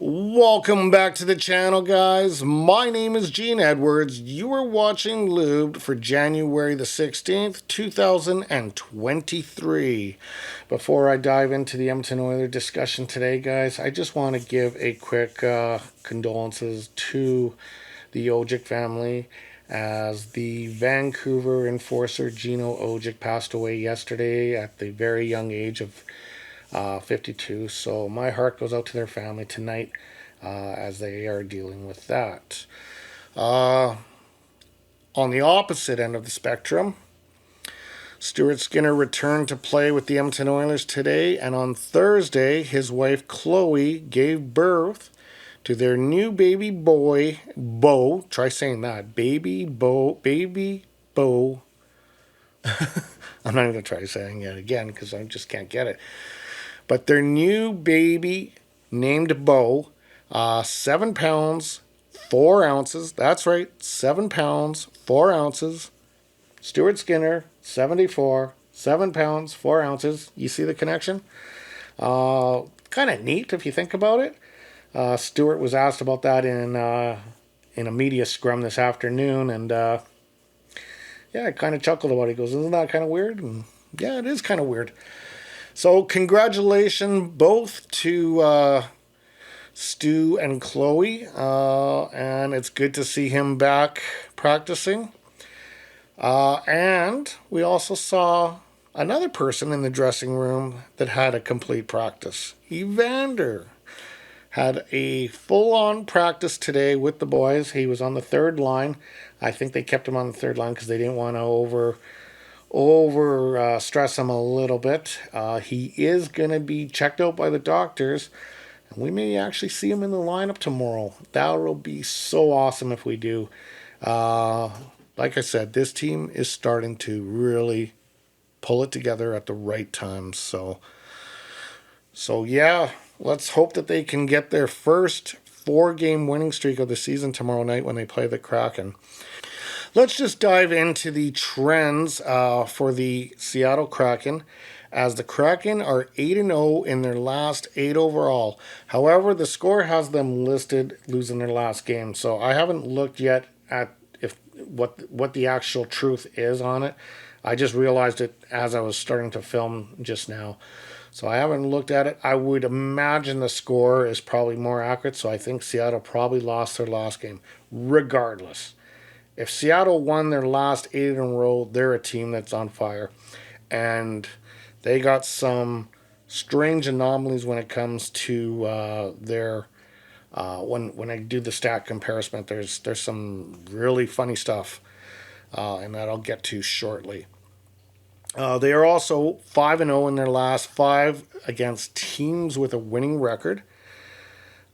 Welcome back to the channel, guys. My name is Gene Edwards. You are watching Lubed for January the 16th, 2023. Before I dive into the Edmonton Oilers discussion today, guys, I just want to give a quick condolences to the Ojic family as the Vancouver enforcer Gino Ojic passed away yesterday at the very young age of 52. So my heart goes out to their family tonight as they are dealing with that. On the opposite end of the spectrum, Stuart Skinner returned to play with the Edmonton Oilers today, and on Thursday, his wife Chloe gave birth to their new baby boy, Bo. Try saying that. Baby Bo. I'm not even going to try saying it again because I just can't get it. But their new baby named Bo, 7 pounds, 4 ounces. That's right, 7 pounds, 4 ounces. Stuart Skinner, 74, 7 pounds, 4 ounces. You see the connection? Kind of neat if you think about it. Stuart was asked about that in a media scrum this afternoon, and yeah, I kind of chuckled about it. He goes, "Isn't that kind of weird?" And yeah, it is kind of weird. So congratulations both to Stu and Chloe, and it's good to see him back practicing. And we also saw another person in the dressing room that had a complete practice. Evander had a full-on practice today with the boys. He was on the third line. I think they kept him on the third line because they didn't want to over stress him a little bit. He is going to be checked out by the doctors, and we may actually see him in the lineup tomorrow. That will be so awesome if we do. Like I said, this team is starting to really pull it together at the right time. So yeah, let's hope that they can get their first 4-game winning streak of the season tomorrow night when they play the Kraken. Let's just dive into the trends for the Seattle Kraken, as the Kraken are 8-0 in their last 8 overall. However, the score has them listed losing their last game, so I haven't looked yet at if what the actual truth is on it. I just realized it as I was starting to film just now. So I haven't looked at it. I would imagine the score is probably more accurate, so I think Seattle probably lost their last game. Regardless, if Seattle won their last 8 in a row, they're a team that's on fire. And they got some strange anomalies when it comes to their when I do the stat comparison. There's some really funny stuff, and that I'll get to shortly. They are also 5-0 in their last 5 against teams with a winning record.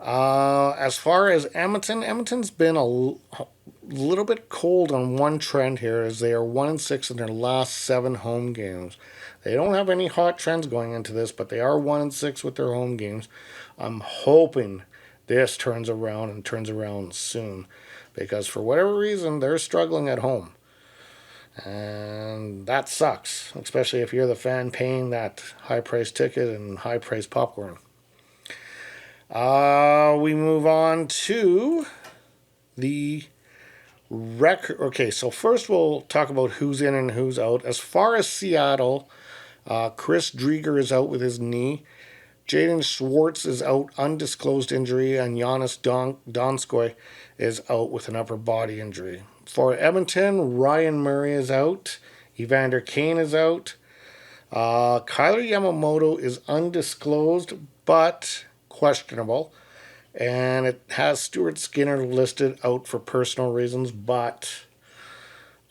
As far as Edmonton's been a little bit cold on one trend here, as they are 1-6 in their last 7 home games. They don't have any hot trends going into this, but they are 1-6 with their home games. I'm hoping this turns around soon, because for whatever reason they're struggling at home. And that sucks, especially if you're the fan paying that high price ticket and high price popcorn. We move on to the record. Okay, so first we'll talk about who's in and who's out. As far as Seattle, Chris Drieger is out with his knee. Jaden Schwartz is out, undisclosed injury, and Giannis Donskoy is out with an upper body injury. For Edmonton, Ryan Murray is out. Evander Kane is out. Kyler Yamamoto is undisclosed, but questionable. And it has Stuart Skinner listed out for personal reasons, but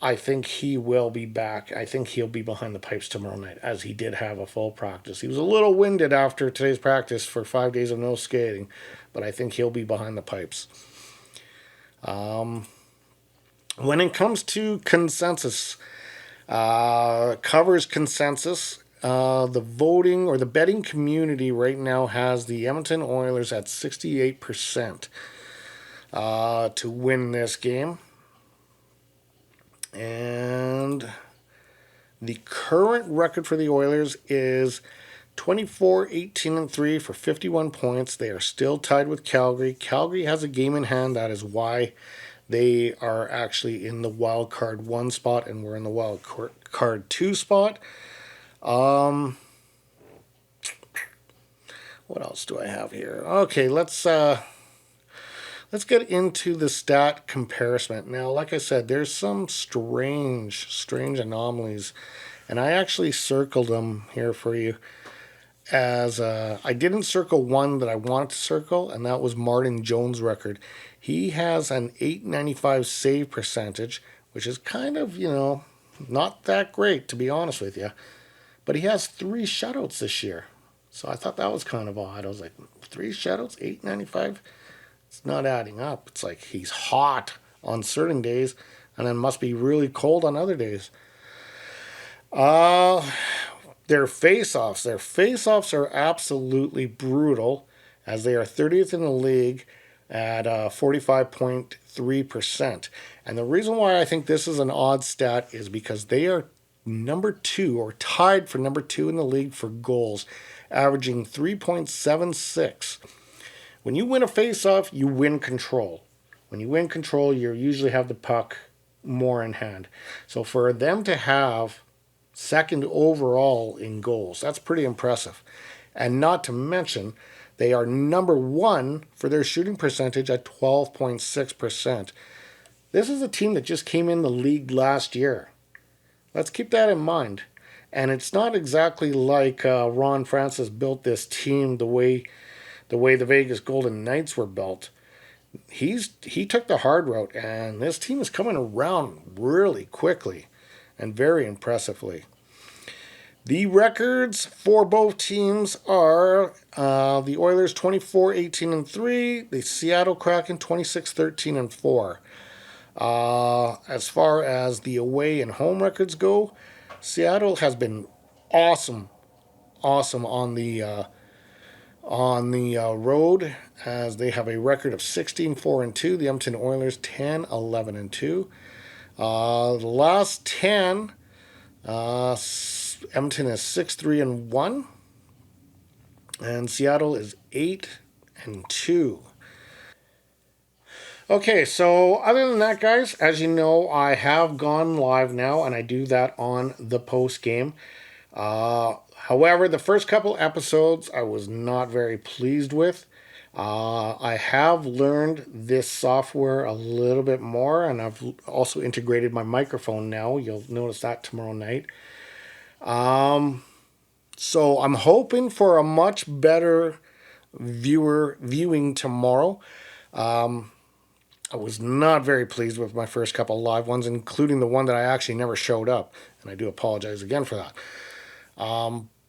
I think he will be back. I think he'll be behind the pipes tomorrow night, as he did have a full practice. He was a little winded after today's practice for 5 days of no skating, but I think he'll be behind the pipes. When it comes to consensus, covers consensus, the voting or the betting community right now has the Edmonton Oilers at 68% to win this game. And the current record for the Oilers is 24-18-3 for 51 points. They are still tied with Calgary. Calgary has a game in hand. That is why they are actually in the wild card 1 spot, and we're in the wild card 2 spot. What else do I have here? Okay, let's get into the stat comparison. Now, like I said, there's some strange anomalies, and I actually circled them here for you. As I didn't circle one that I wanted to circle, and that was Martin Jones' record. He has an .895 save percentage, which is kind of, not that great, to be honest with you. But he has 3 shutouts this year. So I thought that was kind of odd. I was like, 3 shutouts, .895? It's not adding up. It's like he's hot on certain days and then must be really cold on other days. Their face-offs are absolutely brutal, as they are 30th in the league at 45.3%. And the reason why I think this is an odd stat is because they are number 2, or tied for number 2 in the league for goals, averaging 3.76. When you win a face-off, you win control. When you win control, you usually have the puck more in hand. So for them to have second overall in goals, that's pretty impressive. And not to mention, they are number 1 for their shooting percentage at 12.6%. This is a team that just came in the league last year. Let's keep that in mind. And it's not exactly like Ron Francis built this team the way the Vegas Golden Knights were built. He took the hard route, and this team is coming around really quickly and very impressively. The records for both teams are the Oilers 24-18-3, the Seattle Kraken 26-13-4. As far as the away and home records go, Seattle has been awesome on the road, as they have a record of 16-4-2. The Edmonton Oilers 10-11-2. The last 10, Edmonton is 6-3-1, and Seattle is 8-2. Okay, so other than that, guys, as you know, I have gone live now, and I do that on the post game. However, the first couple episodes I was not very pleased with. I have learned this software a little bit more, and I've also integrated my microphone now. You'll notice that tomorrow night. So I'm hoping for a much better viewing tomorrow. I was not very pleased with my first couple live ones, including the one that I actually never showed up, and I do apologize again for that.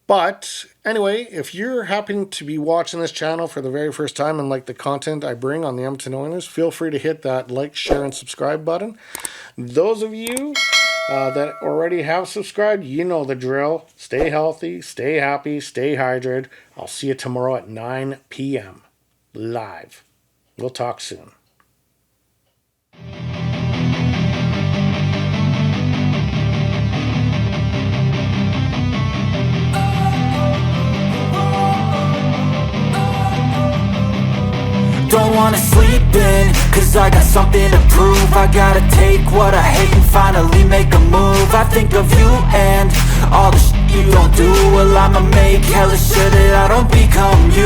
But anyway, if you're happening to be watching this channel for the very first time and like the content I bring on the Edmonton Oilers, feel free to hit that like, share, and subscribe button. Those of you that already have subscribed, you know the drill. Stay healthy, stay happy, stay hydrated. I'll see you tomorrow at 9 p.m. live. We'll talk soon. Don't wanna sleep in, cause I got something to prove. I gotta take what I hate and finally make a move. I think of you and all the shit you don't do. Well, I'ma make hella sure that I don't become you.